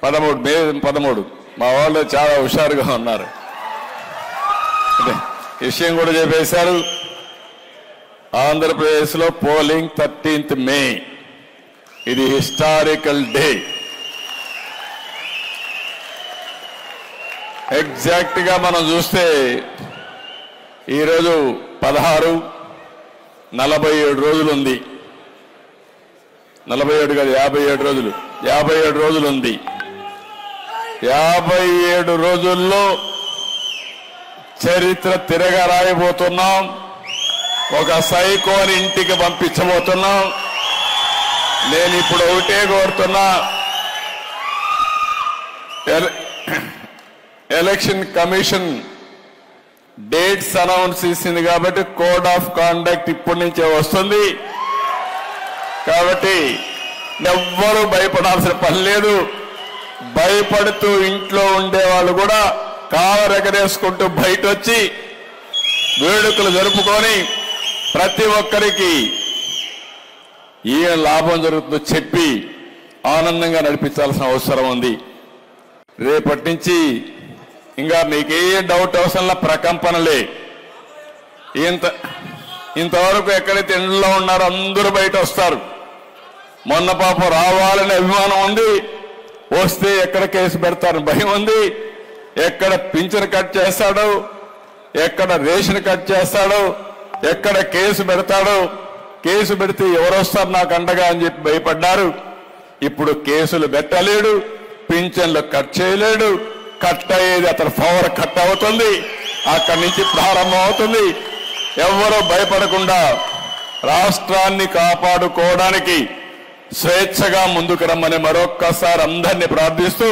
మే 13 మా వాళ్ళు చాలా హుషారుగా ఉన్నారు. విషయం కూడా చెప్పేశారు. ఆంధ్రప్రదేశ్లో పోలింగ్ 13th మే. ఇది హిస్టారికల్ డే. ఎగ్జాక్ట్ గా మనం చూస్తే ఈరోజు 16, 47 రోజులు ఉంది. 47 కాదు, 57 రోజులు. 57 రోజులు ఉంది. 57 రోజుల్లో చరిత్ర తిరగ రాయబోతున్నాం. ఒక సైకోని ఇంటికి పంపించబోతున్నాం. నేను ఇప్పుడు ఒకటే కోరుతున్నా, ఎలక్షన్ కమిషన్ డేట్స్ అనౌన్స్ చేసింది కాబట్టి కోడ్ ఆఫ్ కాండక్ట్ ఇప్పటి నుంచే వస్తుంది. కాబట్టి ఎవ్వరూ భయపడాల్సిన పని లేదు. భయపడుతూ ఇంట్లో ఉండేవాళ్ళు కూడా కావరెగరేసుకుంటూ బయట వచ్చి వేడుకలు జరుపుకొని ప్రతి ఒక్కరికి ఏ లాభం జరుగుతుందో చెప్పి ఆనందంగా నడిపించాల్సిన అవసరం ఉంది. రేపటి నుంచి ఇంకా మీకే డౌట్ అవసరంలా ప్రకంపనలే. ఇంతవరకు ఎక్కడైతే ఇంట్లో ఉన్నారో అందరూ బయట వస్తారు. మొన్న పాపం రావాలనే అభిమానం ఉంది. వస్తే ఎక్కడ కేసు పెడతారని భయం ఉంది. ఎక్కడ పింఛన్ కట్ చేస్తాడో, ఎక్కడ రేషన్ కట్ చేస్తాడో, ఎక్కడ కేసు పెడతాడో, కేసు పెడితే ఎవరు వస్తారు నాకు అండగా అని చెప్పి భయపడ్డారు. ఇప్పుడు కేసులు పెట్టలేడు, పింఛన్లు కట్ చేయలేడు. కట్ అయ్యేది అతని పవర్ కట్ అవుతుంది. అక్కడి నుంచి ప్రారంభం అవుతుంది. ఎవరూ భయపడకుండా రాష్ట్రాన్ని కాపాడుకోవడానికి స్వేచ్ఛగా ముందుకు రమ్మని మరొక్కసారి అందరినీ ప్రార్థిస్తూ